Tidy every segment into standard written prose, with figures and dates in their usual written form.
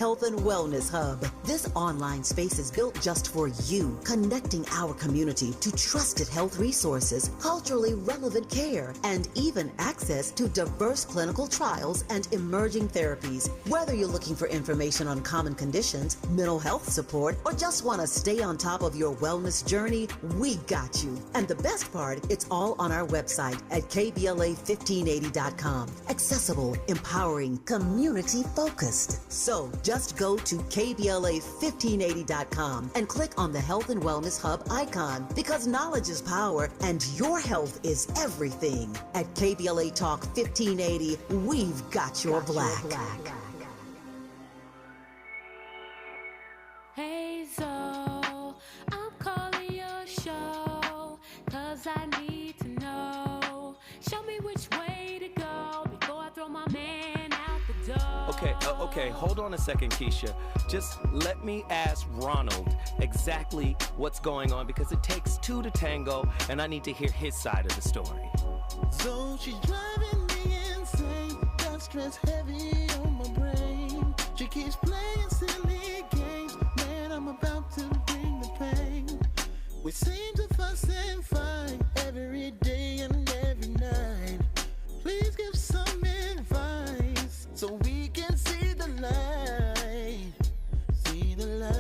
Health and Wellness Hub. This online space is built just for you, connecting our community to trusted health resources, culturally relevant care, and even access to diverse clinical trials and emerging therapies. Whether you're looking for information on common conditions, mental health support, or just want to stay on top of your wellness journey, we got you. And the best part, it's all on our website at KBLA1580.com. Accessible, empowering, community-focused. So just go to KBLA1580.com and click on the Health and Wellness Hub icon, because knowledge is power and your health is everything. At KBLA Talk 1580, we've got your black. Hey Zoe, I'm calling your show, 'cause I need to know. Show me which way to go before I throw my man out the door. Okay, hold on a second, Keisha. Just let me ask Ronald exactly what's going on, because it takes two to tango, and I need to hear his side of the story. So she's driving me insane, got stress heavy on my brain. She keeps playing silly games, man, I'm about to bring the pain. We seem to fuss and fight every day and every night. Please give some advice so we can see the light, see the light.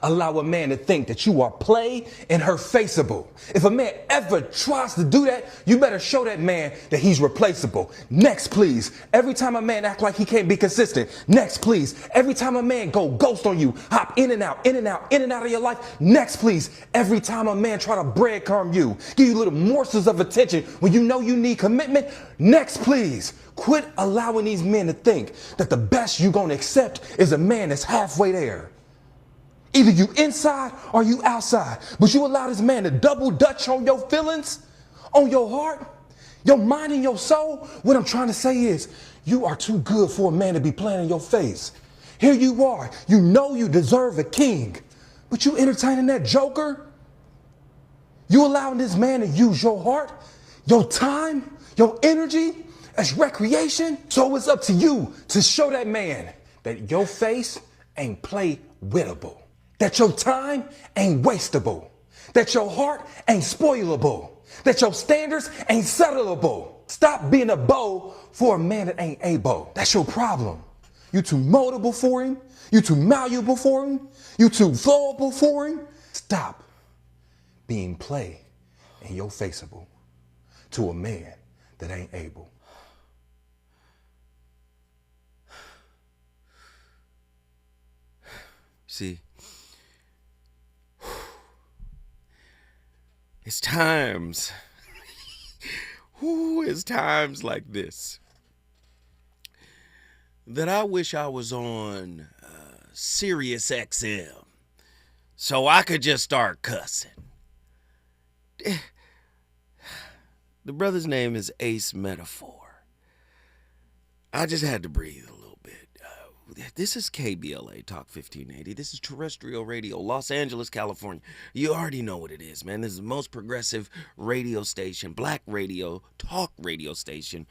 Allow a man to think that you are play and her faceable. If a man ever tries to do that, you better show that man that he's replaceable. Next, please. Every time a man act like he can't be consistent. Next, please. Every time a man go ghost on you, hop in and out, in and out, in and out of your life. Next, please. Every time a man try to breadcrumb you, give you little morsels of attention when you know you need commitment. Next, please. Quit allowing these men to think that the best you're gonna accept is a man that's halfway there. Either you inside or you outside, but you allow this man to double dutch on your feelings, on your heart, your mind and your soul. What I'm trying to say is, you are too good for a man to be playing in your face. Here you are, you know you deserve a king, but you entertaining that joker? You allowing this man to use your heart, your time, your energy as recreation? So it's up to you to show that man that your face ain't play wittable. That your time ain't wastable. That your heart ain't spoilable. That your standards ain't settleable. Stop being a bow for a man that ain't able. That's your problem. You too moldable for him. You too malleable for him. You too flowable for him. Stop being play and your faceable to a man that ain't able. See, it's times like this that I wish I was on Sirius XM so I could just start cussing. The brother's name is Ace Metaphor. I just had to breathe a little bit. This is KBLA, Talk 1580. This is terrestrial radio, Los Angeles, California. You already know what it is, man. This is the most progressive radio station, black radio, talk radio station,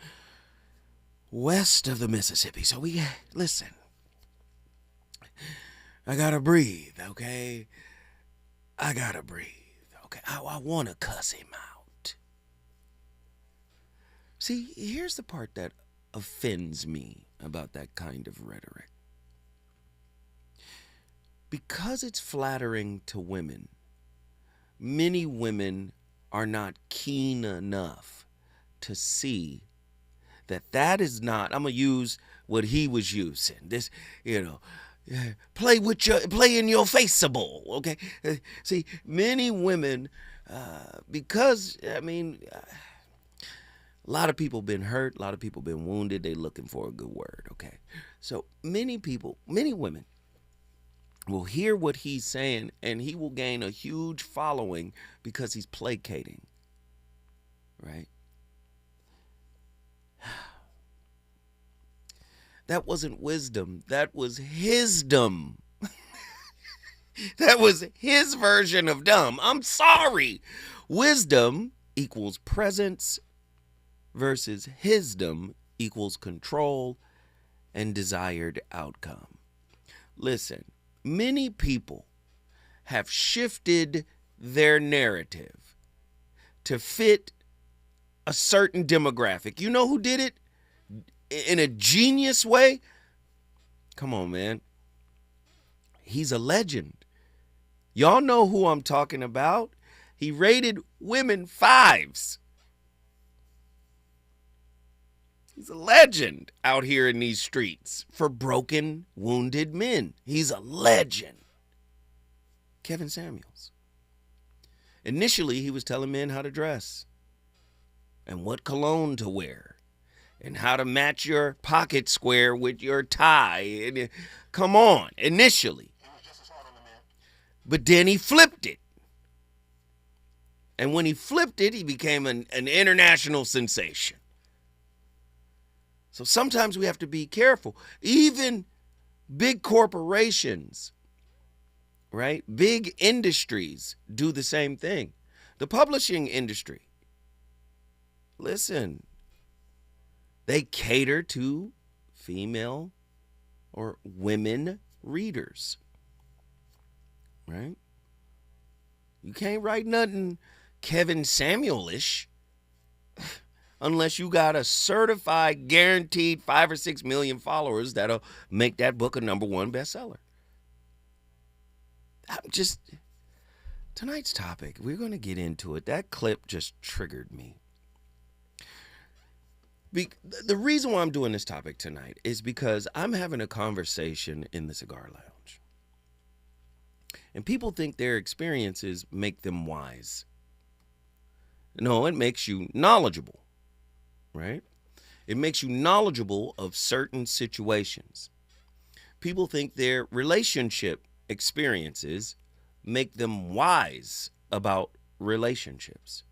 west of the Mississippi. So listen. I gotta breathe, okay? I gotta breathe, okay? I want to cuss him out. See, here's the part that offends me about that kind of rhetoric. Because it's flattering to women, many women are not keen enough to see that is not, I'm going to use what he was using. This, play in your faceable, okay? See, many women, because, a lot of people been hurt, a lot of people been wounded, they looking for a good word, okay? So many women will hear what he's saying, and he will gain a huge following because he's placating, right? That wasn't wisdom. That was hisdom. That was his version of dumb. I'm sorry. Wisdom equals presence versus hisdom equals control and desired outcome. Listen, many people have shifted their narrative to fit a certain demographic. You know who did it? In a genius way? Come on, man. He's a legend. Y'all know who I'm talking about. He rated women 5s. He's a legend out here in these streets for broken, wounded men. He's a legend. Kevin Samuels. Initially, he was telling men how to dress and what cologne to wear, and how to match your pocket square with your tie. And, come on, initially. But then he flipped it. And when he flipped it, he became an international sensation. So sometimes we have to be careful. Even big corporations, right? Big industries do the same thing. The publishing industry. Listen. They cater to female or women readers, right? You can't write nothing Kevin Samuel-ish unless you got a certified, guaranteed 5 or 6 million followers that'll make that book a #1 bestseller. Tonight's topic, we're going to get into it. That clip just triggered me. The reason why I'm doing this topic tonight is because I'm having a conversation in the cigar lounge. And people think their experiences make them wise. No, it makes you knowledgeable, right? It makes you knowledgeable of certain situations. People think their relationship experiences make them wise about relationships.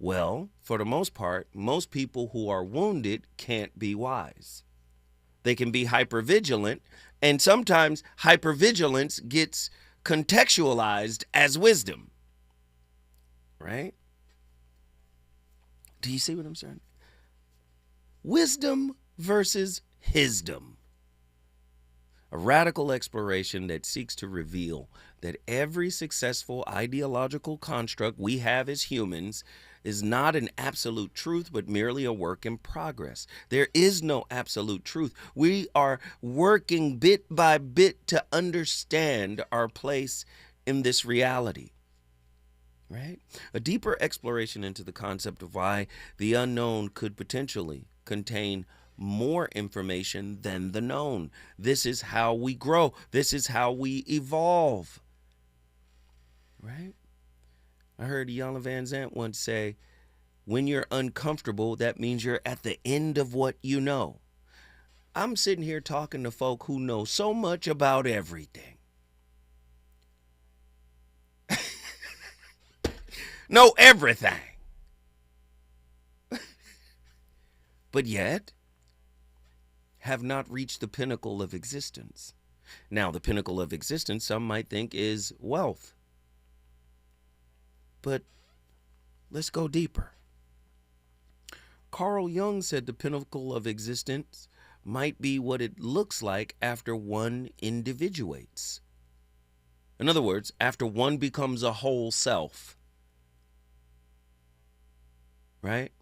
Well, for the most part, most people who are wounded can't be wise. They can be hypervigilant, and sometimes hypervigilance gets contextualized as wisdom. Right? Do you see what I'm saying? Wisdom versus hisdom. A radical exploration that seeks to reveal that every successful ideological construct we have as humans is not an absolute truth, but merely a work in progress. There is no absolute truth. We are working bit by bit to understand our place in this reality, right? A deeper exploration into the concept of why the unknown could potentially contain more information than the known. This is how we grow. This is how we evolve, right? I heard Iyanla Vanzant once say, when you're uncomfortable, that means you're at the end of what you know. I'm sitting here talking to folk who know so much about everything. Know everything. but yet have not reached the pinnacle of existence. Now, the pinnacle of existence, some might think, is wealth. But let's go deeper. Carl Jung said the pinnacle of existence might be what it looks like after one individuates. In other words, after one becomes a whole self. Right?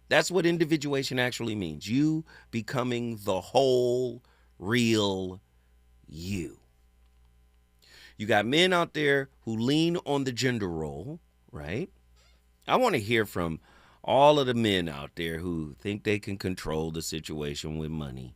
That's what individuation actually means. You becoming the whole, real you. You got men out there who lean on the gender role, right? I want to hear from all of the men out there who think they can control the situation with money.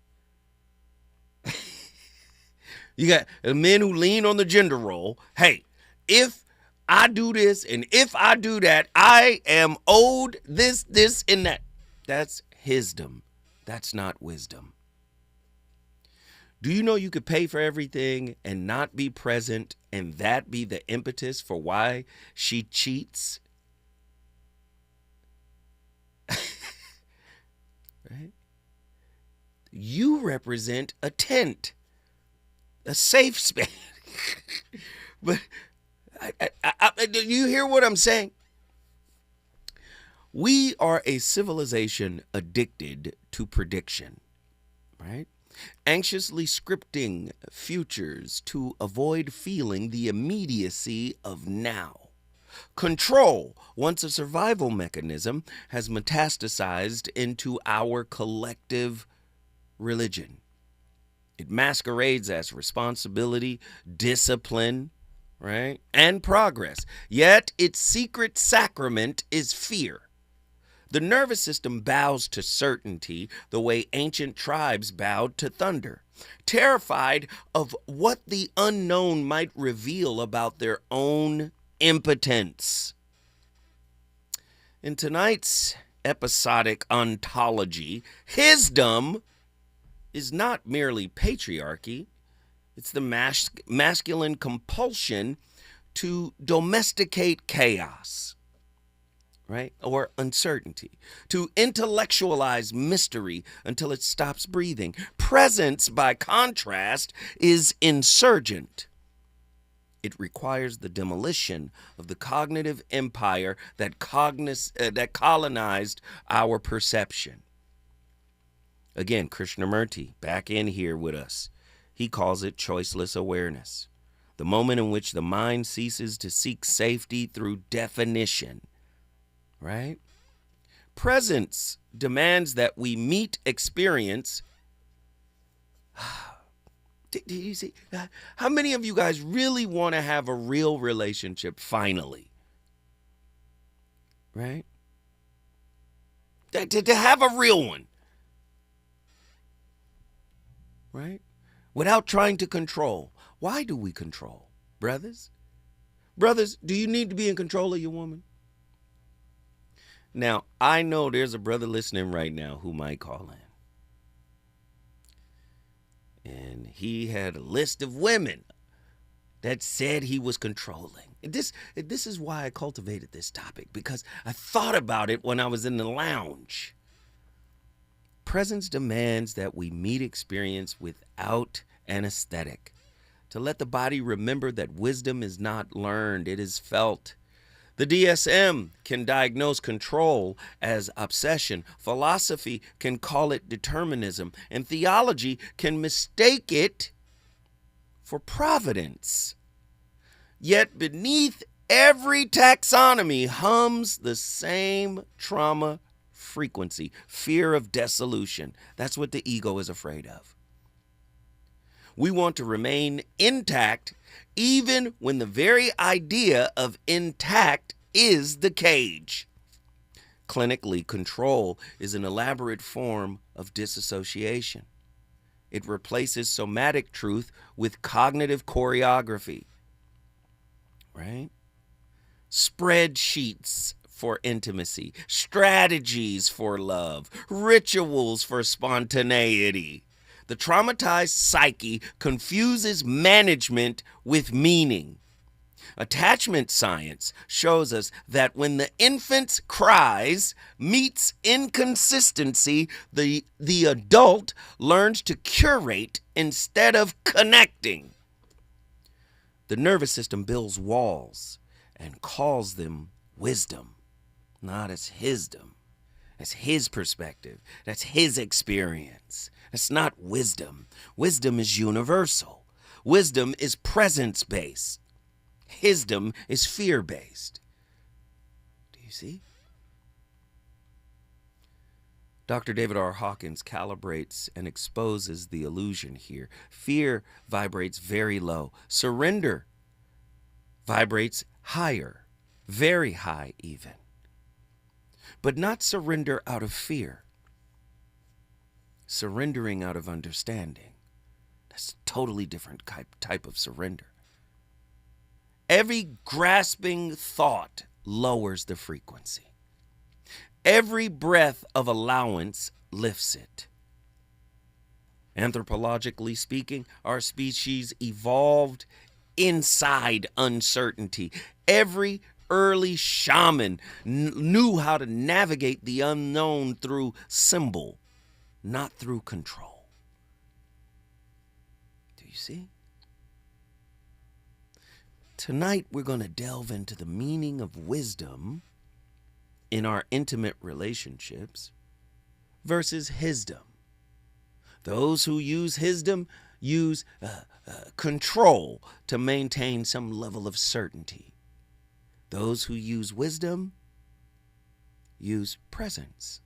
You got men who lean on the gender role. Hey, if I do this and if I do that, I am owed this, and that. That's hisdom. That's not wisdom. Do you know you could pay for everything and not be present, and that be the impetus for why she cheats? Right? You represent a tent, a safe space. But do you hear what I'm saying? We are a civilization addicted to prediction, right? Anxiously scripting futures to avoid feeling the immediacy of now. Control, once a survival mechanism, has metastasized into our collective religion. It masquerades as responsibility, discipline, right, and progress. Yet its secret sacrament is fear. The nervous system bows to certainty the way ancient tribes bowed to thunder, terrified of what the unknown might reveal about their own impotence. In tonight's episodic ontology, hisdom is not merely patriarchy. It's the masculine compulsion to domesticate chaos, right? Or uncertainty, to intellectualize mystery until it stops breathing. Presence, by contrast, is insurgent. It requires the demolition of the cognitive empire that colonized our perception. Again, Krishnamurti, back in here with us. He calls it choiceless awareness, the moment in which the mind ceases to seek safety through definition, right? Presence demands that we meet experience. Do you see? How many of you guys really want to have a real relationship finally? Right? To have a real one. Right? Without trying to control. Why do we control, brothers? Brothers, do you need to be in control of your woman? Now, I know there's a brother listening right now who might call in. And he had a list of women that said he was controlling. This is why I cultivated this topic, because I thought about it when I was in the lounge. Presence demands that we meet experience without anesthetic, to let the body remember that wisdom is not learned, it is felt. The DSM can diagnose control as obsession. Philosophy can call it determinism. And theology can mistake it for providence. Yet beneath every taxonomy hums the same trauma frequency, fear of dissolution. That's what the ego is afraid of. We want to remain intact even when the very idea of intact is the cage. Clinically, control is an elaborate form of disassociation. It replaces somatic truth with cognitive choreography, right? Spreadsheets for intimacy, strategies for love, rituals for spontaneity. The traumatized psyche confuses management with meaning. Attachment science shows us that when the infant's cries meets inconsistency, the adult learns to curate instead of connecting. The nervous system builds walls and calls them wisdom, not as hisdom. That's his perspective. That's his experience. That's not wisdom. Wisdom is universal. Wisdom is presence-based. Hisdom is fear-based. Do you see? Dr. David R. Hawkins calibrates and exposes the illusion here. Fear vibrates very low. Surrender vibrates higher, very high even. But not surrender out of fear. Surrendering out of understanding. That's a totally different type of surrender. Every grasping thought lowers the frequency. Every breath of allowance lifts it. Anthropologically speaking, our species evolved inside uncertainty. Every early shaman knew how to navigate the unknown through symbol, not through control. Do you see? Tonight, we're going to delve into the meaning of wisdom in our intimate relationships versus hisdom. Those who use hisdom use control to maintain some level of certainty. Those who use wisdom use presence.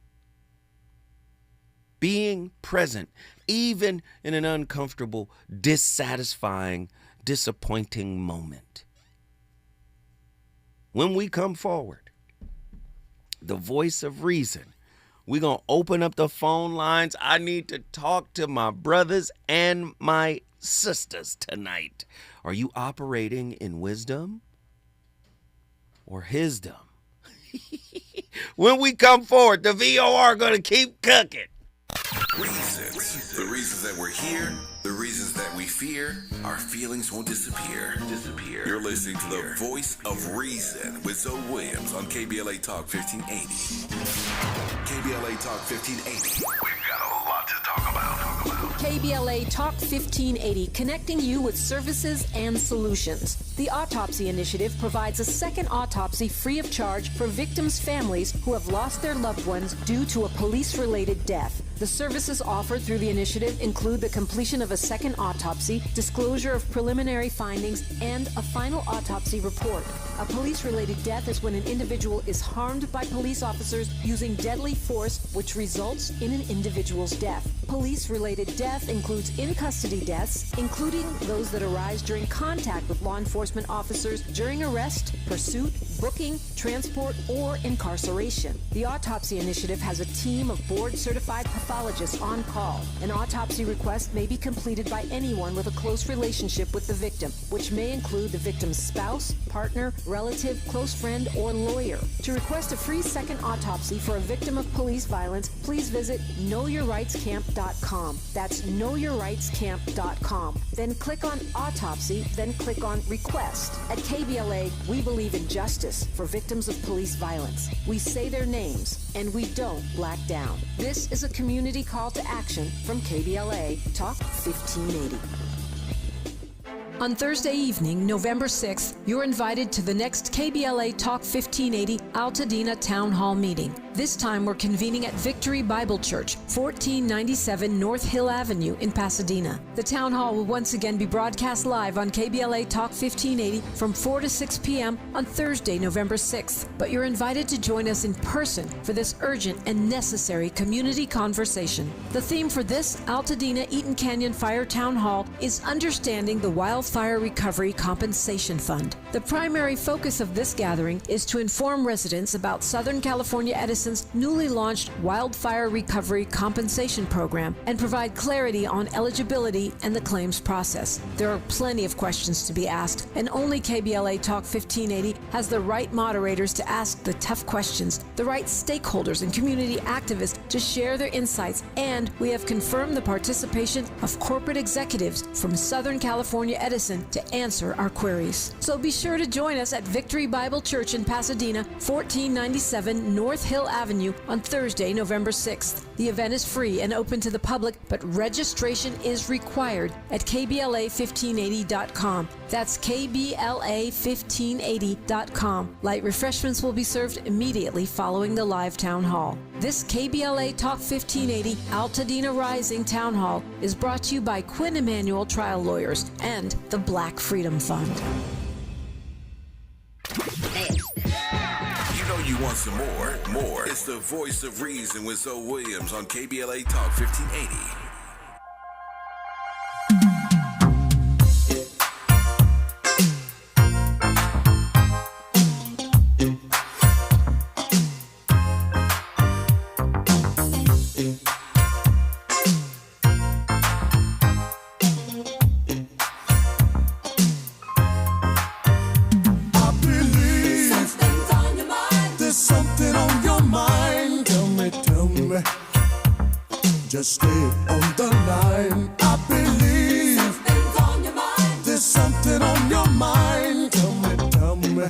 Being present, even in an uncomfortable, dissatisfying, disappointing moment. When we come forward, the voice of reason, we're going to open up the phone lines. I need to talk to my brothers and my sisters tonight. Are you operating in wisdom or hisdom? When we come forward, the VOR going to keep cooking. Reasons. The reasons that we're here, the reasons that we fear, our feelings won't disappear. You're listening to the voice of reason with Zoe Williams on KBLA Talk 1580. KBLA Talk 1580. We've got a lot to talk about. KBLA Talk 1580, connecting you with services and solutions. The Autopsy Initiative provides a second autopsy free of charge for victims' families who have lost their loved ones due to a police-related death. The services offered through the initiative include the completion of a second autopsy, disclosure of preliminary findings, and a final autopsy report. A police-related death is when an individual is harmed by police officers using deadly force, which results in an individual's death. Police-related death includes in-custody deaths, including those that arise during contact with law enforcement officers during arrest, pursuit, booking, transport, or incarceration. The Autopsy Initiative has a team of board-certified pathologists on call. An autopsy request may be completed by anyone with a close relationship with the victim, which may include the victim's spouse, partner, relative, close friend, or lawyer. To request a free second autopsy for a victim of police violence, please visit knowyourrightscamp.com. That's knowyourrightscamp.com. Then click on Autopsy, then click on Request. At KBLA, we believe in justice for victims of police violence. We say their names, and we don't black down. This is a community call to action from KBLA Talk 1580. On Thursday evening, November 6th, you're invited to the next KBLA Talk 1580 Altadena Town Hall meeting. This time, we're convening at Victory Bible Church, 1497 North Hill Avenue in Pasadena. The town hall will once again be broadcast live on KBLA Talk 1580 from 4 to 6 p.m. on Thursday, November 6th. But you're invited to join us in person for this urgent and necessary community conversation. The theme for this Altadena Eaton Canyon Fire Town Hall is Understanding the Wildfire Recovery Compensation Fund. The primary focus of this gathering is to inform residents about Southern California Edison Edison's newly launched Wildfire Recovery Compensation Program and provide clarity on eligibility and the claims process. There are plenty of questions to be asked, and only KBLA Talk 1580 has the right moderators to ask the tough questions, the right stakeholders and community activists to share their insights, and we have confirmed the participation of corporate executives from Southern California Edison to answer our queries. So be sure to join us at Victory Bible Church in Pasadena, 1497 North Hill Avenue on Thursday, November 6th. The event is free and open to the public, but registration is required at KBLA1580.com. That's KBLA1580.com. Light refreshments will be served immediately following the live town hall. This KBLA Talk 1580 Altadena Rising Town Hall is brought to you by Quinn Emanuel Trial Lawyers and the Black Freedom Fund. You know you want some more. It's the Voice of Reason with Zoe Williams on KBLA Talk 1580. Just stay on the line. I believe something's on your mind. There's something on your mind. Tell me.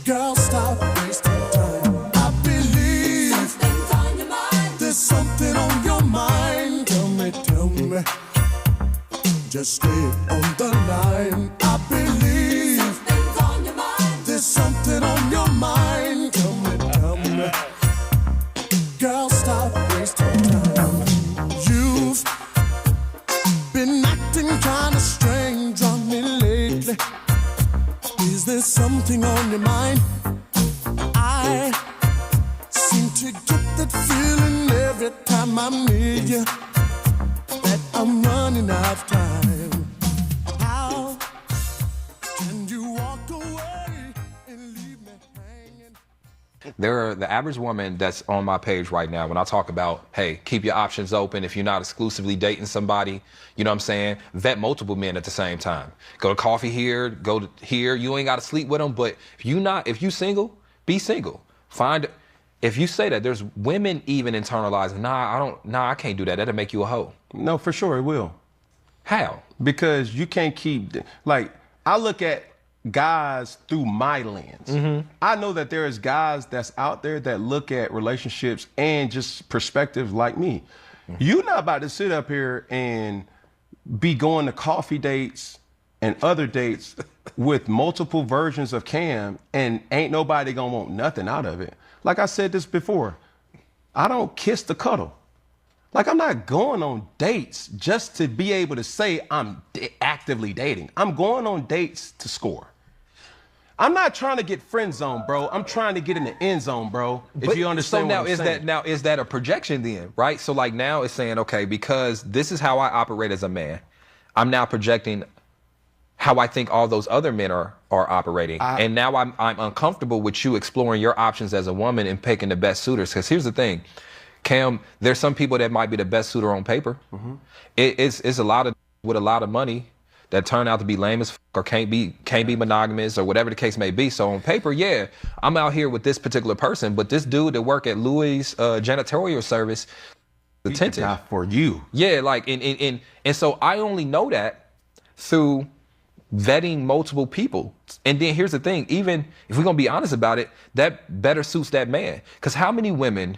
Girl, stop wasting time. I believe something's on your mind. There's something on your mind. Tell me. Just stay on the line. I believe something's on your mind. There's something on your mind. Tell me. Girl, stop wasting time. You've been acting kinda strange on me lately. Is there something on your mind? I seem to get that feeling every time I'm near you, that I'm running out of time. How can you walk away and leave me hanging? The average woman that's on my page right now, when I talk about, hey, keep your options open if you're not exclusively dating somebody, you know what I'm saying? Vet multiple men at the same time. Go to coffee here, go to here. You ain't got to sleep with them, but if you single, be single. If you say that, there's women even internalize, I can't do that. That'll make you a hoe. No, for sure it will. How? Because you can't keep, I look at guys through my lens. Mm-hmm. I know that there is guys that's out there that look at relationships and just perspectives like me. Mm-hmm. You're not about to sit up here and be going to coffee dates and other dates with multiple versions of Cam and ain't nobody gonna want nothing out of it. Like I said this before, I don't kiss the cuddle. Like, I'm not going on dates just to be able to say I'm actively dating. I'm going on dates to score. I'm not trying to get friend zone, bro. I'm trying to get in the end zone, bro. If you understand what I'm saying. Is that a projection then, right? So like now it's saying, okay, because this is how I operate as a man, I'm now projecting how I think all those other men are operating. And now I'm uncomfortable with you exploring your options as a woman and picking the best suitors. Because here's the thing, Cam, there's some people that might be the best suitor on paper. Mm-hmm. It's a lot of with a lot of money that turn out to be lame as fuck or can't be monogamous or whatever the case may be. So on paper, yeah, I'm out here with this particular person, but this dude that work at Louis' janitorial service, attentive. Not for you. Yeah, like and so I only know that through vetting multiple people. And then here's the thing, even if we're gonna be honest about it, that better suits that man. Because how many women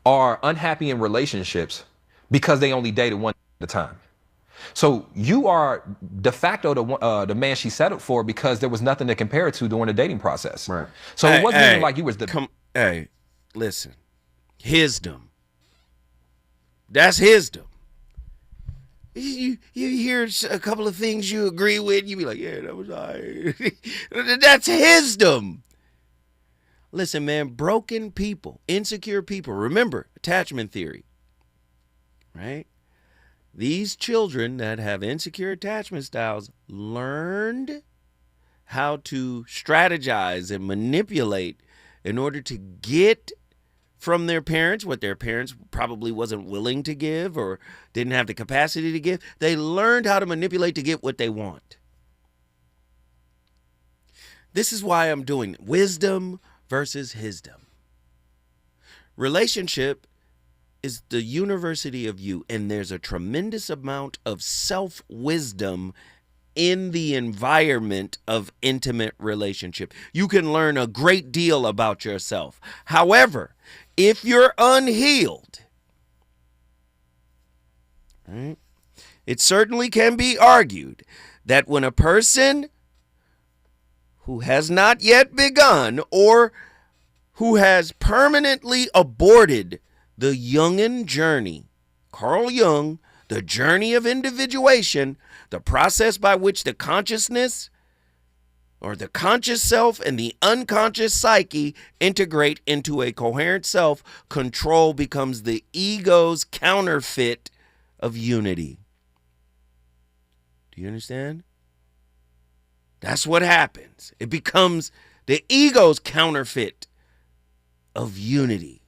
are unhappy in relationships because they only dated one at a time? So you are de facto the man she settled for because there was nothing to compare it to during the dating process. Right. So it wasn't even like you was the... Hey, listen. Hisdom. That's hisdom. You hear a couple of things you agree with, you be like, yeah, that was all right. That's hisdom. Listen, man, broken people, insecure people, remember, attachment theory, right? These children that have insecure attachment styles learned how to strategize and manipulate in order to get from their parents what their parents probably wasn't willing to give or didn't have the capacity to give. They learned how to manipulate to get what they want. This is why I'm doing wisdom versus hisdom. Relationship is the university of you, and there's a tremendous amount of self-wisdom in the environment of intimate relationship. You can learn a great deal about yourself. However, if you're unhealed, right, it certainly can be argued that when a person who has not yet begun or who has permanently aborted the Jungian journey, Carl Jung, the journey of individuation, the process by which the consciousness or the conscious self and the unconscious psyche integrate into a coherent self, control becomes the ego's counterfeit of unity. Do you understand? That's what happens. It becomes the ego's counterfeit of unity.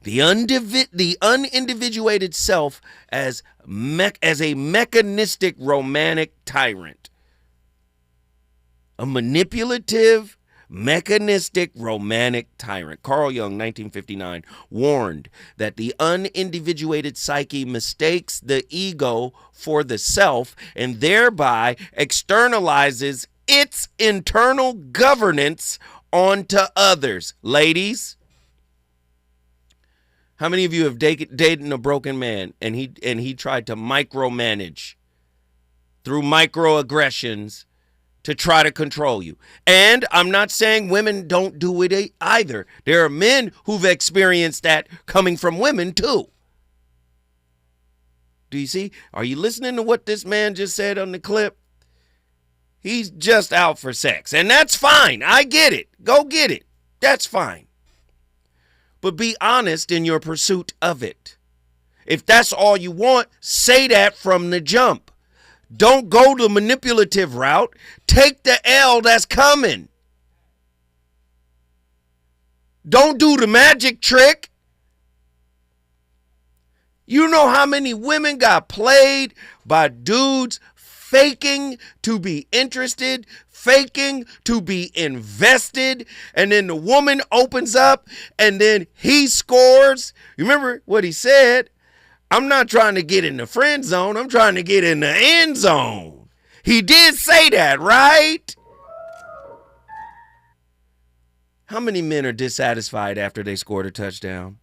The unindividuated self as a mechanistic romantic tyrant. A manipulative, mechanistic romantic tyrant. Carl Jung, 1959, warned that the unindividuated psyche mistakes the ego for the self and thereby externalizes its internal governance onto others. Ladies, how many of you have dated a broken man and he tried to micromanage through microaggressions to try to control you? And I'm not saying women don't do it either. There are men who've experienced that coming from women too. Do you see? Are you listening to what this man just said on the clip? He's just out for sex. And that's fine. I get it. Go get it. That's fine. But be honest in your pursuit of it. If that's all you want, say that from the jump. Don't go the manipulative route. Take the L that's coming. Don't do the magic trick. You know how many women got played by dudes faking to be interested, faking to be invested, and then the woman opens up and then he scores. You remember what he said? I'm not trying to get in the friend zone. I'm trying to get in the end zone. He did say that, right? How many men are dissatisfied after they scored a touchdown?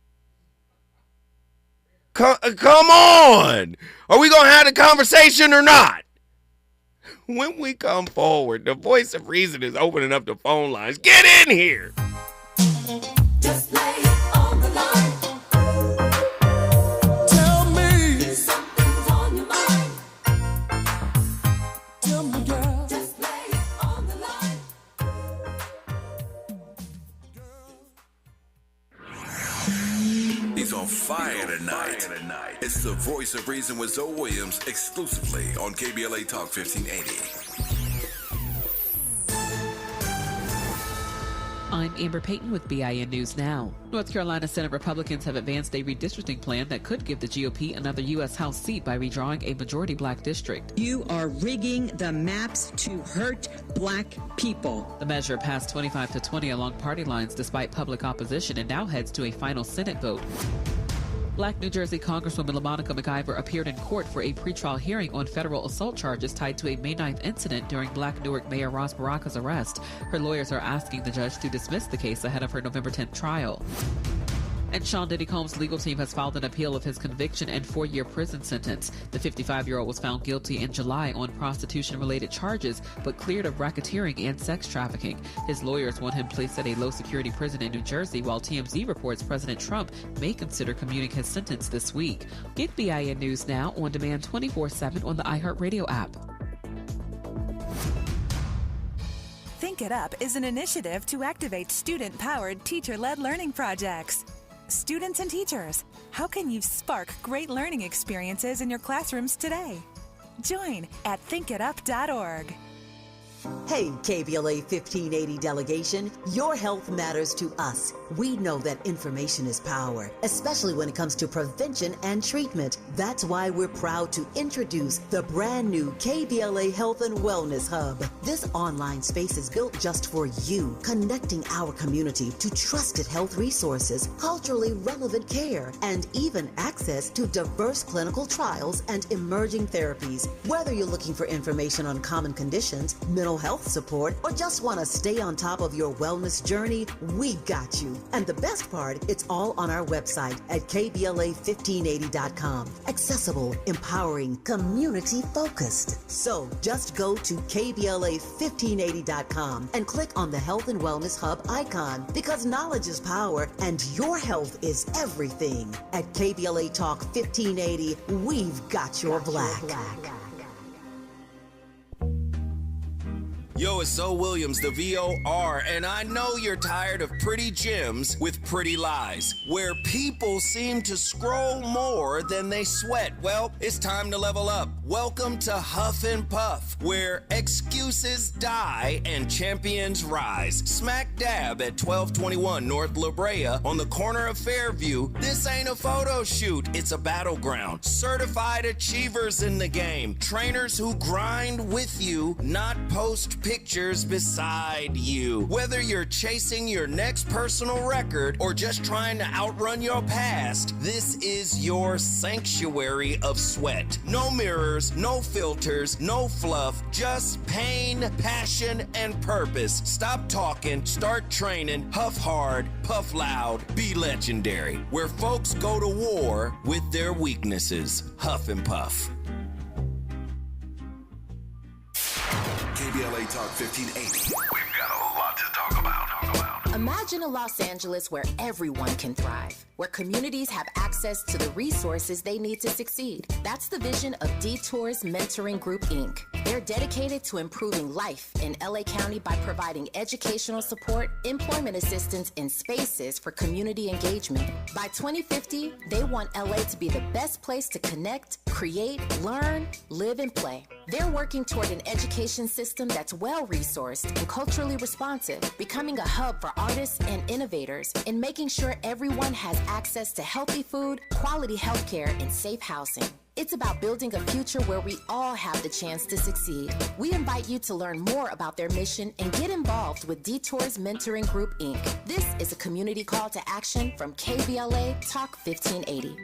Come on. Are we going to have a conversation or not? When we come forward, the voice of reason is opening up the phone lines. Get in here. Just lay it on the line. Tell me, Something's on your mind. tell me, girl. Just lay it on the line. He's on fire tonight. It's the voice of reason with Zoe Williams exclusively on KBLA Talk 1580. I'm Amber Payton with BIN News Now. North Carolina Senate Republicans have advanced a redistricting plan that could give the GOP another U.S. House seat by redrawing a majority black district. You are rigging the maps to hurt black people. The measure passed 25-20 along party lines despite public opposition and now heads to a final Senate vote. Black New Jersey Congresswoman LaMonica McIver appeared in court for a pretrial hearing on federal assault charges tied to a May 9th incident during Black Newark Mayor Ross Baraka's arrest. Her lawyers are asking the judge to dismiss the case ahead of her November 10th trial. And Sean Diddy Combs' legal team has filed an appeal of his conviction and 4-year prison sentence. The 55-year-old was found guilty in July on prostitution-related charges, but cleared of racketeering and sex trafficking. His lawyers want him placed at a low-security prison in New Jersey, while TMZ reports President Trump may consider commuting his sentence this week. Get BIN News Now on demand 24/7 on the iHeartRadio app. Think It Up is an initiative to activate student-powered, teacher-led learning projects. Students and teachers, how can you spark great learning experiences in your classrooms today? Join at thinkitup.org. Hey, KBLA 1580 delegation, your health matters to us. We know that information is power, especially when it comes to prevention and treatment. That's why we're proud to introduce the brand new KBLA Health and Wellness Hub. This online space is built just for you, connecting our community to trusted health resources, culturally relevant care, and even access to diverse clinical trials and emerging therapies. Whether you're looking for information on common conditions, mental health support, or just want to stay on top of your wellness journey, we got you. And the best part, it's all on our website at KBLA1580.com. Accessible, empowering, community-focused. So just go to KBLA1580.com and click on the Health and Wellness Hub icon, because knowledge is power and your health is everything. At KBLA Talk 1580, we've got your black. Yo, it's Zoe Williams, the VOR, and I know you're tired of pretty gems with pretty lies, where people seem to scroll more than they sweat. Well, it's time to level up. Welcome to Huff and Puff, where excuses die and champions rise. Smack dab at 1221 North La Brea on the corner of Fairview. This ain't a photo shoot, it's a battleground. Certified achievers in the game. Trainers who grind with you, not post pictures beside you. Whether you're chasing your next personal record or just trying to outrun your past, this is your sanctuary of sweat. No mirrors, no filters, no fluff, just pain, passion, and purpose. Stop talking, start training, huff hard, puff loud, be legendary. Where folks go to war with their weaknesses. Huff and Puff. KBLA Talk 1580. We've got a lot to talk about. Imagine a Los Angeles where everyone can thrive, where communities have access to the resources they need to succeed. That's the vision of Detours Mentoring Group, Inc. They're dedicated to improving life in LA County by providing educational support, employment assistance, and spaces for community engagement. By 2050, they want LA to be the best place to connect, create, learn, live, and play. They're working toward an education system that's well-resourced and culturally responsive, becoming a hub for artists and innovators, and making sure everyone has access to healthy food, quality healthcare, and safe housing. It's about building a future where we all have the chance to succeed. We invite you to learn more about their mission and get involved with Detours Mentoring Group, Inc. This is a community call to action from KBLA Talk 1580.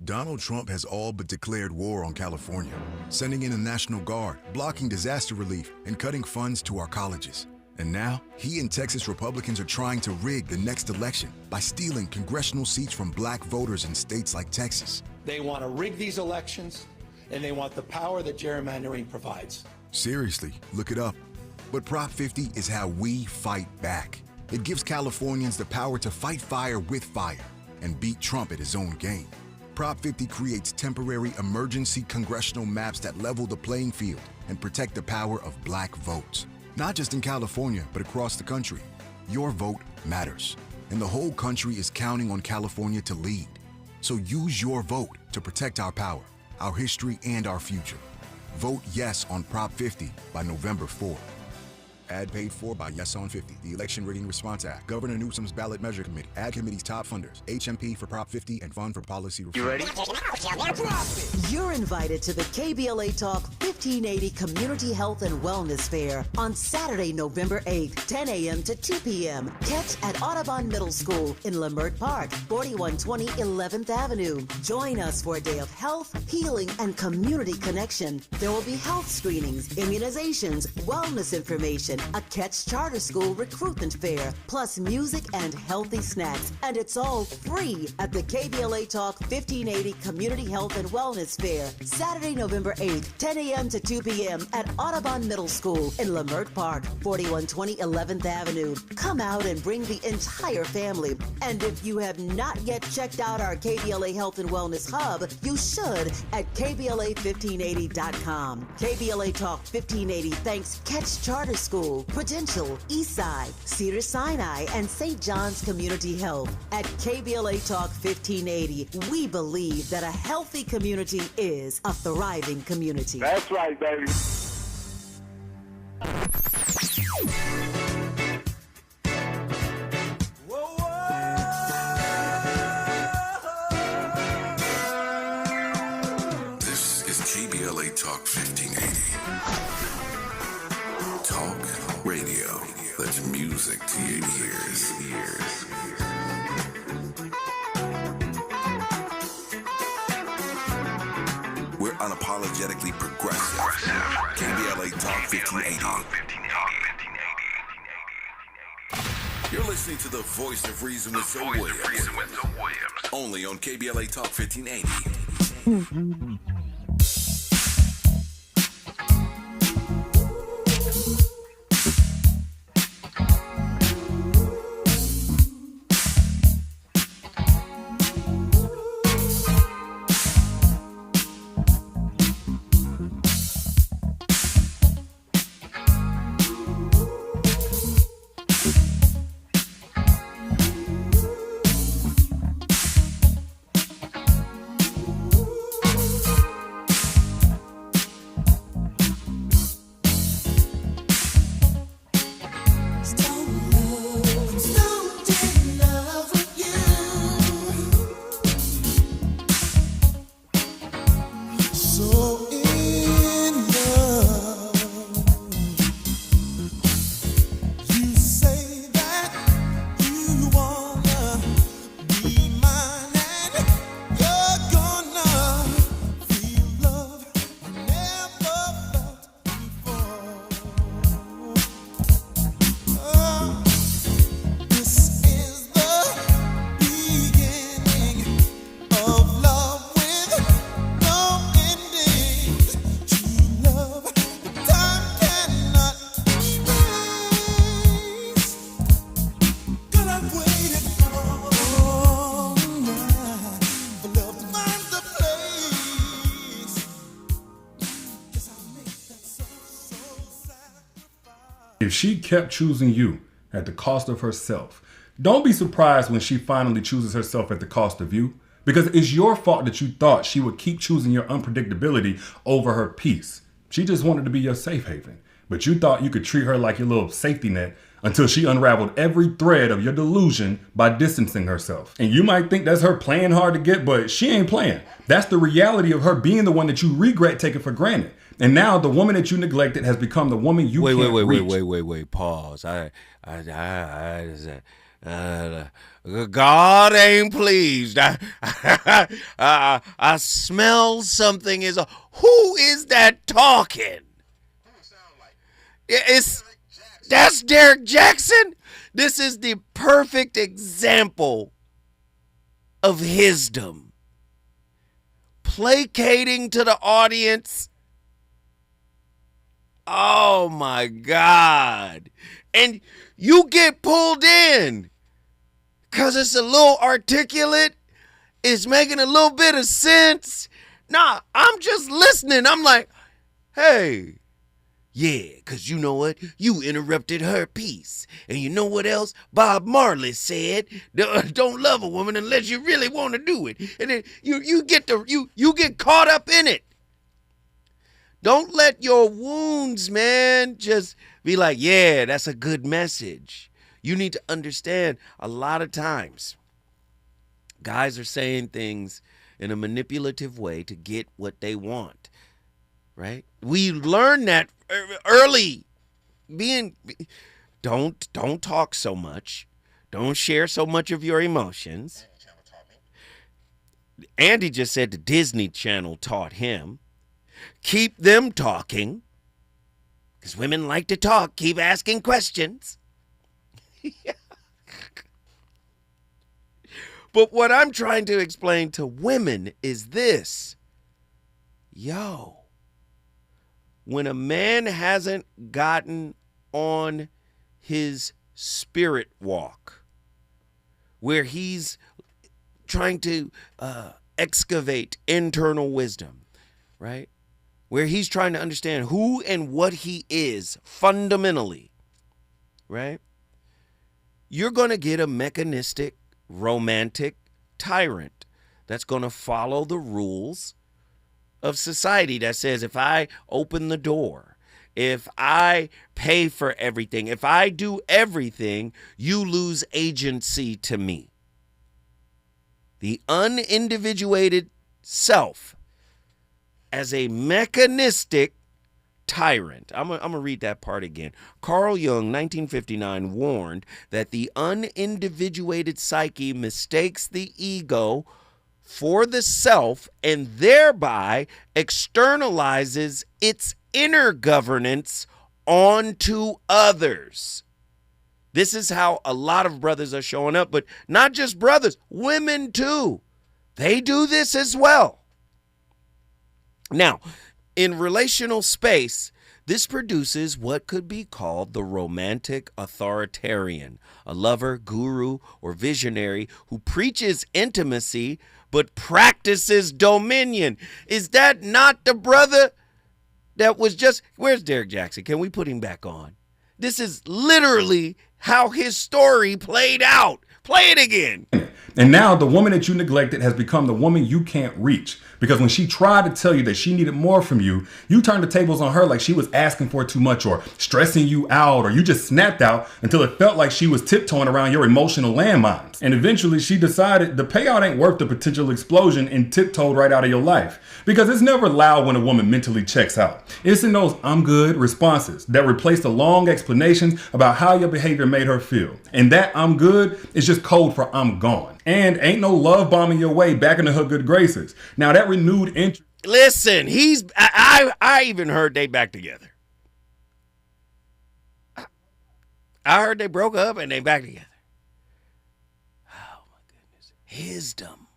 Donald Trump has all but declared war on California, sending in a National Guard, blocking disaster relief, and cutting funds to our colleges. And now, he and Texas Republicans are trying to rig the next election by stealing congressional seats from black voters in states like Texas. They want to rig these elections, and they want the power that gerrymandering provides. Seriously, look it up. But Prop 50 is how we fight back. It gives Californians the power to fight fire with fire and beat Trump at his own game. Prop 50 creates temporary emergency congressional maps that level the playing field and protect the power of black votes. Not just in California, but across the country. Your vote matters, and the whole country is counting on California to lead. So use your vote to protect our power, our history, and our future. Vote yes on Prop 50 by November 4th. Ad paid for by Yes on 50, the Election Rigging Response Act, Governor Newsom's Ballot Measure Committee, Ad Committee's top funders, HMP for Prop 50, and Fund for Policy Reform. You ready? You're invited to the KBLA Talk 1580 Community Health and Wellness Fair on Saturday, November 8th, 10 a.m. to 2 p.m. Catch at Audubon Middle School in Leimert Park, 4120 11th Avenue. Join us for a day of health, healing, and community connection. There will be health screenings, immunizations, wellness information, a Catch Charter School recruitment fair, plus music and healthy snacks. And it's all free at the KBLA Talk 1580 Community Health and Wellness Fair, Saturday, November 8th, 10 a.m. to 2 p.m. at Audubon Middle School in Leimert Park, 4120 11th Avenue. Come out and bring the entire family. And if you have not yet checked out our KBLA Health and Wellness Hub, you should at KBLA1580.com. KBLA Talk 1580 thanks Catch Charter School, Prudential, Eastside, Cedars-Sinai, and St. John's Community Health. At KBLA Talk 1580, we believe that a healthy community is a thriving community. That's right, baby. music to your ears. We're unapologetically progressive. KBLA Talk 1580. You're listening to the voice of reason with Zoe Williams. Only on KBLA Talk 1580. If she kept choosing you at the cost of herself, don't be surprised when she finally chooses herself at the cost of you, because it's your fault that you thought she would keep choosing your unpredictability over her peace. She just wanted to be your safe haven, but you thought you could treat her like your little safety net until she unraveled every thread of your delusion by distancing herself. And you might think that's her playing hard to get, but she ain't playing. That's the reality of her being the one that you regret taking for granted. And now the woman that you neglected has become the woman you can't reach. Wait. Pause. God ain't pleased. I smell something. Who is that talking? That's Derek Jackson. This is the perfect example of hisdom. Placating to the audience. Oh my God. And you get pulled in because it's a little articulate. It's making a little bit of sense. Nah, I'm just listening. I'm like, hey, yeah, because you know what? You interrupted her piece. And you know what else? Bob Marley said, don't love a woman unless you really want to do it. And then you get caught up in it. Don't let your wounds, man, just be like, yeah, that's a good message. You need to understand a lot of times guys are saying things in a manipulative way to get what they want, right? We learn that early. Don't talk so much. Don't share so much of your emotions. Andy just said the Disney Channel taught him. Keep them talking, because women like to talk. Keep asking questions. But what I'm trying to explain to women is this. Yo, when a man hasn't gotten on his spirit walk, where he's trying to excavate internal wisdom, right? Where he's trying to understand who and what he is fundamentally, right? You're going to get a mechanistic, romantic tyrant that's going to follow the rules of society that says if I open the door, if I pay for everything, if I do everything, you lose agency to me. The unindividuated self as a mechanistic tyrant. I'm going to read that part again. Carl Jung, 1959, warned that the unindividuated psyche mistakes the ego for the self and thereby externalizes its inner governance onto others. This is how a lot of brothers are showing up, but not just brothers, women too. They do this as well. Now, in relational space, this produces what could be called the romantic authoritarian, a lover, guru, or visionary who preaches intimacy but practices dominion. Is that not the brother that was just... Where's Derek Jackson? Can we put him back on? This is literally how his story played out. Play it again. And now the woman that you neglected has become the woman you can't reach. Because when she tried to tell you that she needed more from you, you turned the tables on her like she was asking for too much or stressing you out, or you just snapped out until it felt like she was tiptoeing around your emotional landmines. And eventually she decided the payout ain't worth the potential explosion and tiptoed right out of your life. Because it's never loud when a woman mentally checks out. It's in those "I'm good" responses that replace the long explanations about how your behavior made her feel. And that "I'm good" is just code for "I'm gone." And ain't no love bombing your way back into her good graces. Now that renewed interest. Listen, I even heard they back together. I heard they broke up and they back together. Oh my goodness. Wisdom.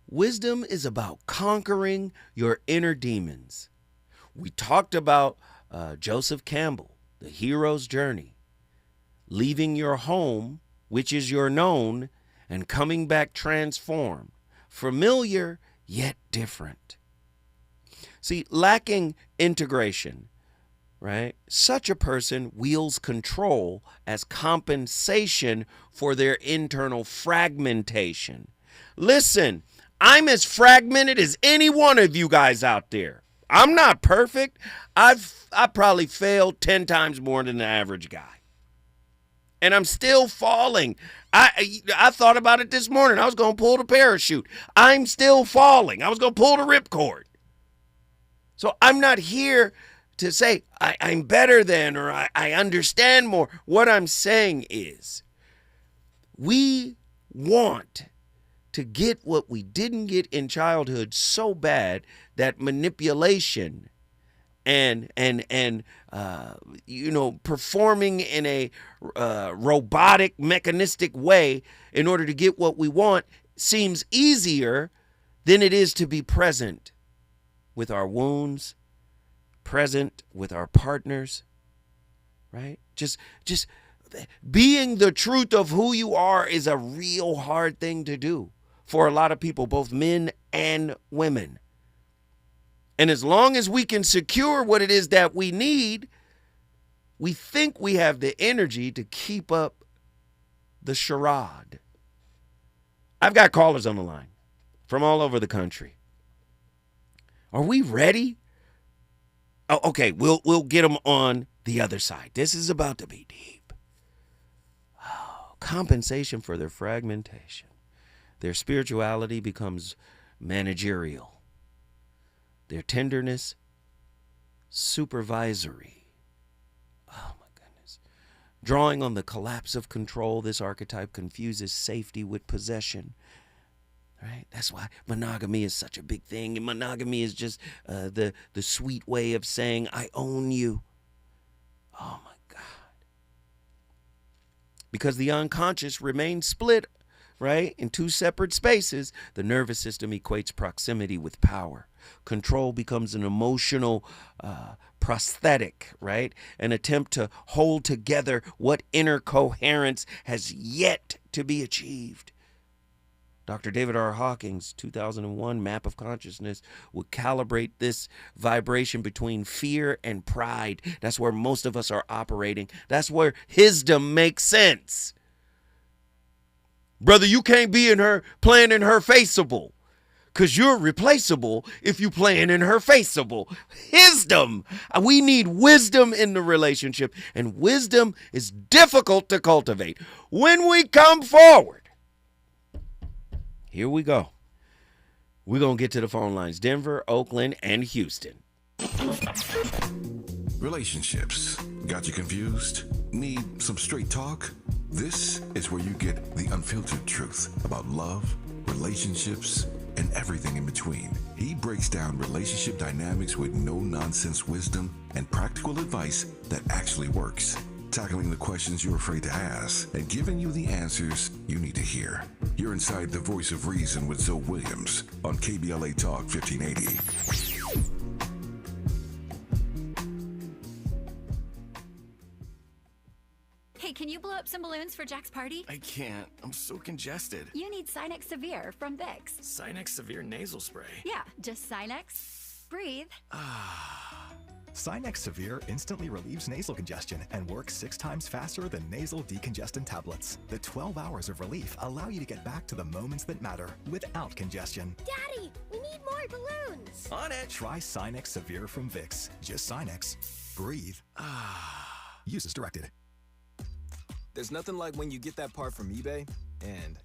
Wisdom is about conquering your inner demons. We talked about Joseph Campbell, the hero's journey, leaving your home, which is your known, and coming back transformed, familiar yet different. See, lacking integration, right? Such a person wields control as compensation for their internal fragmentation. Listen, I'm as fragmented as any one of you guys out there. I'm not perfect. I probably failed 10 times more than the average guy. And I'm still falling. I thought about it this morning. I was going to pull the parachute. I'm still falling. I was going to pull the ripcord. So I'm not here to say I'm better than or I understand more. What I'm saying is we want to get what we didn't get in childhood so bad that manipulation and performing in a robotic, mechanistic way in order to get what we want seems easier than it is to be present with our wounds, present with our partners, right? Just being the truth of who you are is a real hard thing to do for a lot of people, both men and women. And as long as we can secure what it is that we need, we think we have the energy to keep up the charade. I've got callers on the line from all over the country. Are we ready? Oh, okay, we'll get them on the other side. This is about to be deep. Oh, compensation for their fragmentation. Their spirituality becomes managerial. Their tenderness, supervisory. Oh my goodness. Drawing on the collapse of control, this archetype confuses safety with possession. Right? That's why monogamy is such a big thing. And monogamy is just the sweet way of saying, I own you. Oh my God. Because the unconscious remains split, right, in two separate spaces, the nervous system equates proximity with power. Control becomes an emotional prosthetic, right? An attempt to hold together what inner coherence has yet to be achieved. Dr. David R. Hawking's 2001 map of consciousness would calibrate this vibration between fear and pride. That's where most of us are operating. That's where hisdom makes sense. Brother, you can't be playing in her faceable. Because you're replaceable if you playing in her faceable. Wisdom. We need wisdom in the relationship. And wisdom is difficult to cultivate. When we come forward, here we go. We're going to get to the phone lines. Denver, Oakland, and Houston. Relationships. Got you confused? Need some straight talk? This is where you get the unfiltered truth about love, relationships, and everything in between. He breaks down relationship dynamics with no-nonsense wisdom and practical advice that actually works. Tackling the questions you're afraid to ask and giving you the answers you need to hear. You're inside the Voice of Reason with Zoe Williams on KBLA Talk 1580. Hey, can you blow up some balloons for Jack's party? I can't. I'm so congested. You need Sinex Severe from Vicks. Sinex Severe nasal spray. Yeah, just Sinex. Breathe. Sinex Severe instantly relieves nasal congestion and works 6 times faster than nasal decongestant tablets. The 12 hours of relief allow you to get back to the moments that matter without congestion. Daddy, we need more balloons. On it. Try Sinex Severe from Vicks. Just Sinex. Breathe. Use as directed. There's nothing like when you get that part from eBay and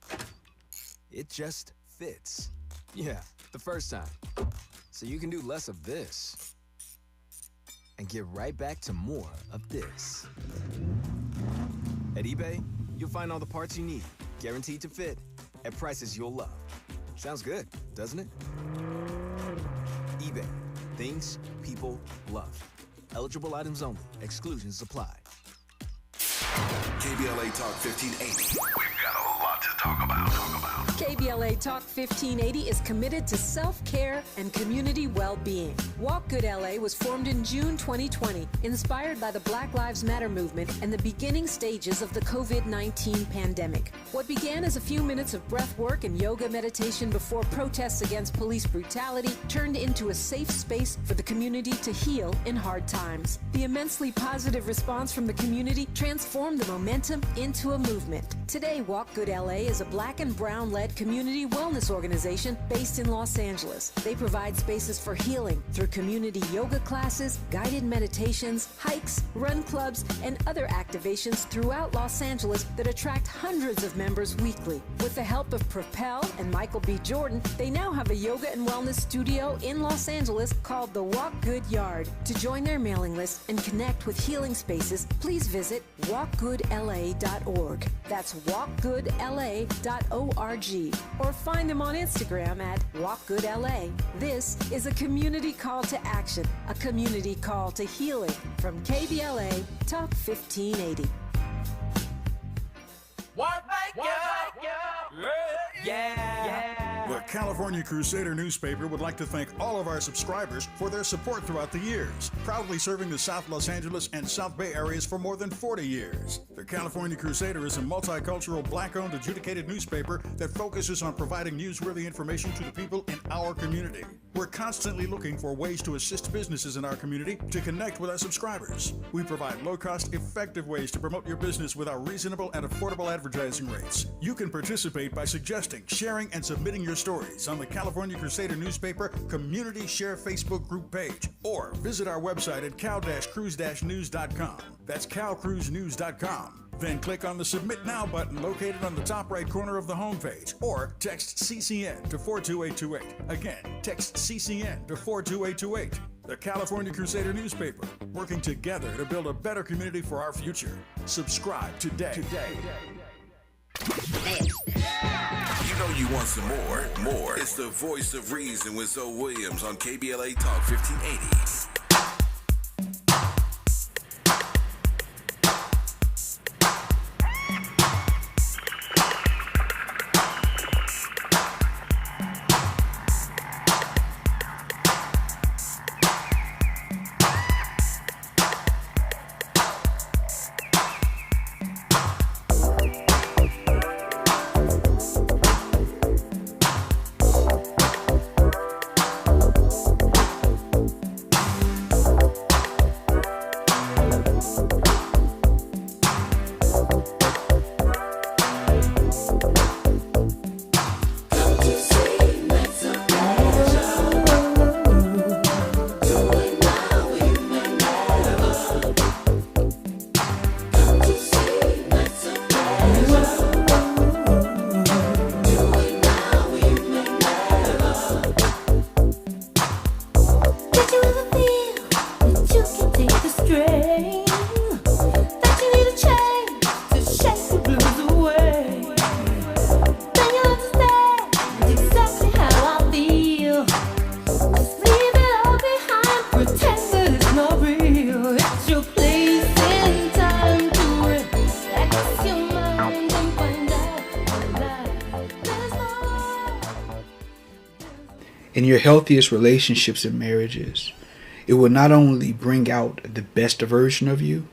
it just fits. Yeah, the first time. So you can do less of this and get right back to more of this. At eBay, you'll find all the parts you need, guaranteed to fit, at prices you'll love. Sounds good, doesn't it? eBay. Things people love. Eligible items only. Exclusions apply. KBLA Talk 1580. We've got a lot to talk about. KBLA Talk 1580 is committed to self-care and community well-being. Walk Good LA was formed in June 2020, inspired by the Black Lives Matter movement and the beginning stages of the COVID-19 pandemic. What began as a few minutes of breath work and yoga meditation before protests against police brutality turned into a safe space for the community to heal in hard times. The immensely positive response from the community transformed the momentum into a movement. Today, Walk Good LA is a black and brown-led community wellness organization based in Los Angeles. They provide spaces for healing through community yoga classes, guided meditations, hikes, run clubs, and other activations throughout Los Angeles that attract hundreds of members weekly. With the help of Propel and Michael B. Jordan, they now have a yoga and wellness studio in Los Angeles called the Walk Good Yard. To join their mailing list and connect with healing spaces, please visit walkgoodla.org. That's walkgoodla.org. Or find them on Instagram at WalkGoodLA. This is a community call to action, a community call to healing from KBLA Talk 1580. The California Crusader newspaper would like to thank all of our subscribers for their support throughout the years, proudly serving the South Los Angeles and South Bay areas for more than 40 years. The California Crusader is a multicultural, black-owned, adjudicated newspaper that focuses on providing newsworthy information to the people in our community. We're constantly looking for ways to assist businesses in our community to connect with our subscribers. We provide low-cost, effective ways to promote your business with our reasonable and affordable advertising rates. You can participate by suggesting, sharing, and submitting your stories on the California Crusader newspaper Community Share Facebook group page, or visit our website at cal-cruise-news.com. That's calcruisenews.com. Then click on the Submit Now button located on the top right corner of the homepage, or text CCN to 42828. Again, text CCN to 42828. The California Crusader newspaper, working together to build a better community for our future. Subscribe today. You know you want some more. It's the Voice of Reason with Zoe Williams on KBLA Talk 1580. In your healthiest relationships and marriages, it will not only bring out the best version of you,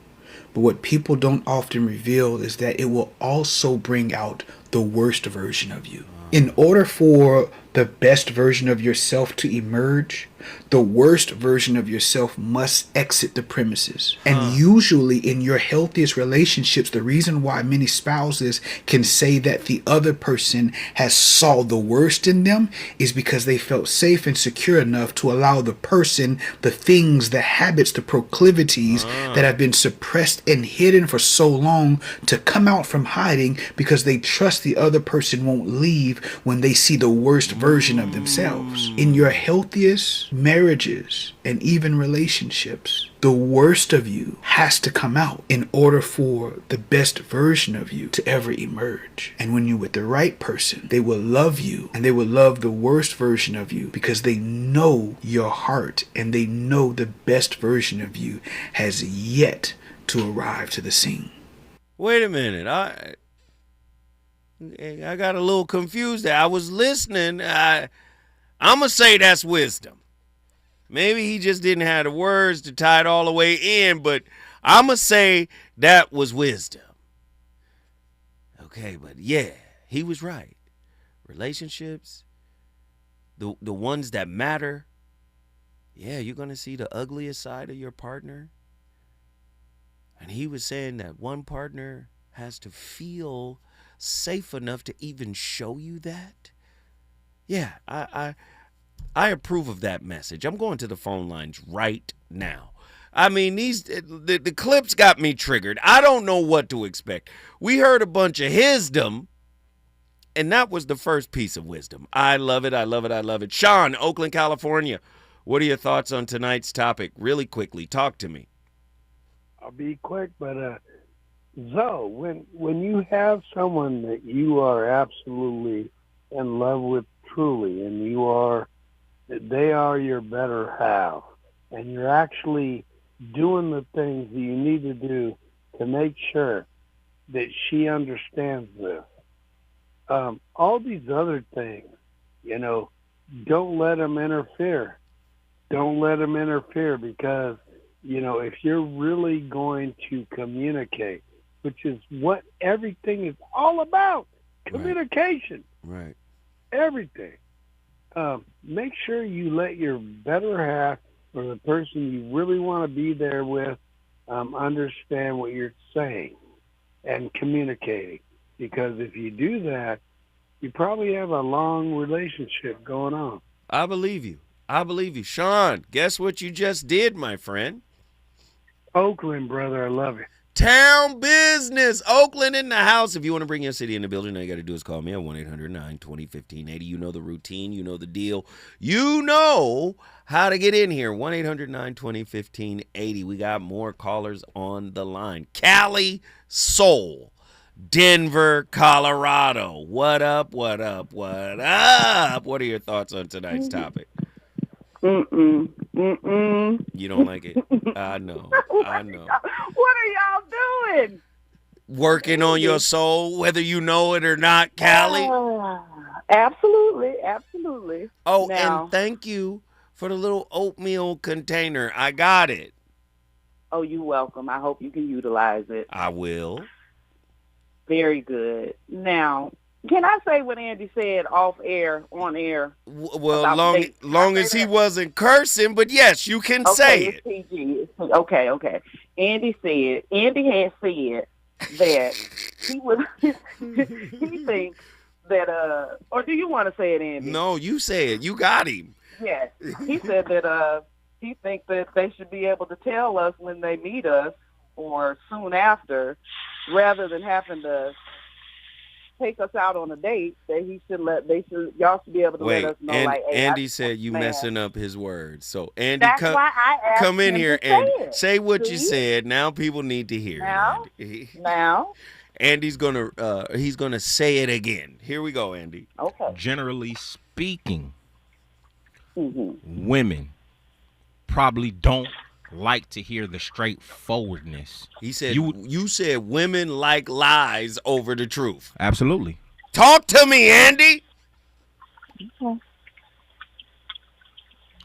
but what people don't often reveal is that it will also bring out the worst version of you. In order for the best version of yourself to emerge, the worst version of yourself must exit the premises. And usually in your healthiest relationships, the reason why many spouses can say that the other person has saw the worst in them is because they felt safe and secure enough to allow the person, the things, the habits, the proclivities that have been suppressed and hidden for so long to come out from hiding, because they trust the other person won't leave when they see the worst version of themselves. In your healthiest marriages and even relationships, the worst of you has to come out in order for the best version of you to ever emerge. And when you're with the right person, they will love you and they will love the worst version of you because they know your heart and they know the best version of you has yet to arrive to the scene. Wait a minute. I got a little confused there. I was listening. I'm going to say that's wisdom. Maybe he just didn't have the words to tie it all the way in, but I'm going to say that was wisdom. Okay, but yeah, he was right. Relationships, the ones that matter, yeah, you're going to see the ugliest side of your partner. And he was saying that one partner has to feel safe enough to even show you that. Yeah, I approve of that message. I'm going to the phone lines right now. I mean, the clips got me triggered. I don't know what to expect. We heard a bunch of hisdom, and that was the first piece of wisdom. I love it. I love it. I love it. Sean, Oakland, California. What are your thoughts on tonight's topic? Really quickly, talk to me. I'll be quick, but Zoe, when you have someone that you are absolutely in love with truly, and they are your better half, and you're actually doing the things that you need to do to make sure that she understands this. All these other things, don't let them interfere. Don't let them interfere because, if you're really going to communicate, which is what everything is all about, communication. Right. Everything. Make sure you let your better half or the person you really want to be there with understand what you're saying and communicating. Because if you do that, you probably have a long relationship going on. I believe you. Sean, guess what you just did, my friend? Oakland, brother. I love it. Town business. Oakland in the house. If you want to bring your city in the building, all you got to do is call me at 1-800-920-1580. You know the routine. You know the deal. You know how to get in here. 1-800-920-1580. We got more callers on the line. Cali, Seoul, Denver, Colorado. What up, what up, what up? What are your thoughts on tonight's topic? You don't like it? I know. What are y'all doing? Working on your soul, whether you know it or not, Callie. Absolutely. Oh, now, and thank you for the little oatmeal container. I got it. Oh, you're welcome. I hope you can utilize it. I will. Very good. Now, can I say what Andy said off air, on air? Well, long as he wasn't cursing, but yes, you can say it. It's PG. Okay. Andy had said that he thinks that, or do you want to say it, Andy? No, you say it. You got him. Yes. He said that he thinks that they should be able to tell us when they meet us or soon after, rather than having to take us out on a date, that y'all should be able to let us know. Hey, Andy said you messing up his words. So Andy, that's why I asked come in him here to and say what you said. Now people need to hear it. Now, Andy's gonna say it again. Here we go, Andy. Okay. Generally speaking, women probably don't like to hear the straightforwardness. He said you said women like lies over the truth. Absolutely. Talk to me, Andy.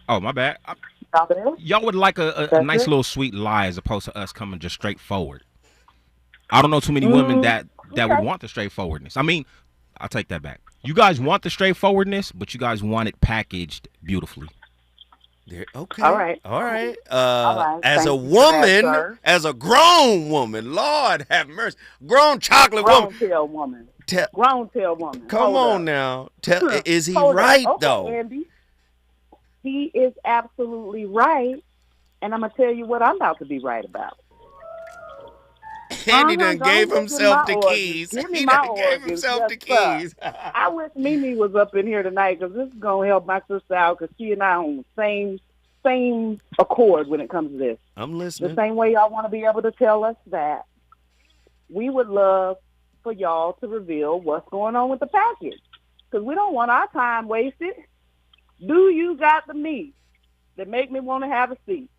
Oh, my bad. Y'all Y'all would like a nice little sweet lie as opposed to us coming just straightforward. I don't know too many women that would want the straightforwardness. I mean, I'll take that back. You guys want the straightforwardness, but you guys want it packaged beautifully. Okay. All right. All right. Thank As a you woman, for that, sir. as a grown woman, Lord have mercy, grown chocolate Grown woman. tail woman. Grown tail woman. Come Hold on up. now. Is he Hold up. right Okay, though? Andy. He is absolutely right, and I'm gonna tell you what I'm about to be right about. Andy done gave Don't himself give me the my keys. organs. Give me He my done gave organs. himself the Yes, keys. sir. I wish Mimi was up in here tonight because this is gonna help my sister out because she and I are on the same accord when it comes to this. I'm listening. The same way y'all want to be able to tell us that, we would love for y'all to reveal what's going on with the package because we don't want our time wasted. Do you got the meat that make me want to have a seat?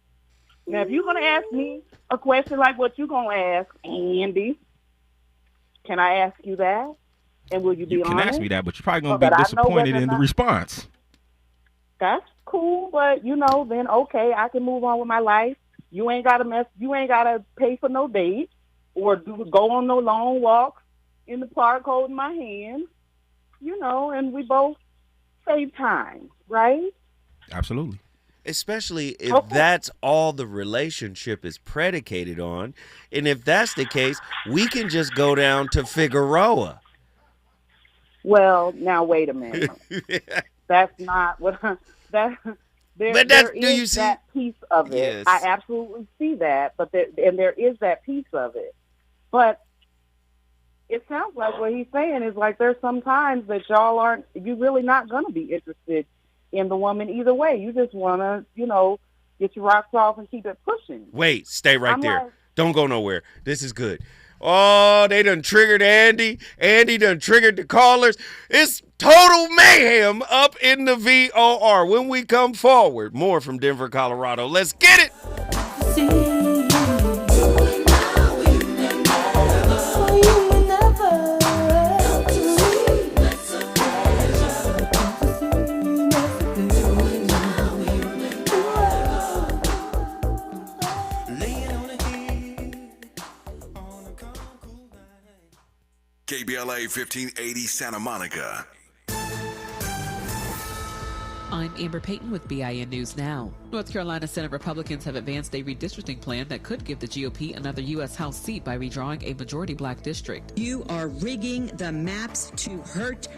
Now, if you're going to ask me a question like what you're going to ask, Andy, can I ask you that? And will you be honest? You can ask me that, but you're probably going So to be that I know disappointed whether or in the not- response. That's cool, but then okay, I can move on with my life. You ain't gotta pay for no date or go on no long walks in the park holding my hand. And we both save time, right? Absolutely. Especially if that's all the relationship is predicated on. And if that's the case, we can just go down to Figueroa. Well, now wait a minute. That's not what there is that piece of it. Yes. I absolutely see that, but there is that piece of it. But it sounds like what he's saying is like there's some times that you're really not going to be interested in the woman either way. You just want to, get your rocks off and keep it pushing. Wait, stay right I'm there. like- Don't go nowhere. This is good. Oh, they done triggered Andy. Andy done triggered the callers. It's total mayhem up in the VOR. When we come forward, more from Denver, Colorado. Let's get it. KBLA 1580 Santa Monica. I'm Amber Payton with BIN News Now. North Carolina Senate Republicans have advanced a redistricting plan that could give the GOP another U.S. House seat by redrawing a majority black district. You are rigging the maps to hurt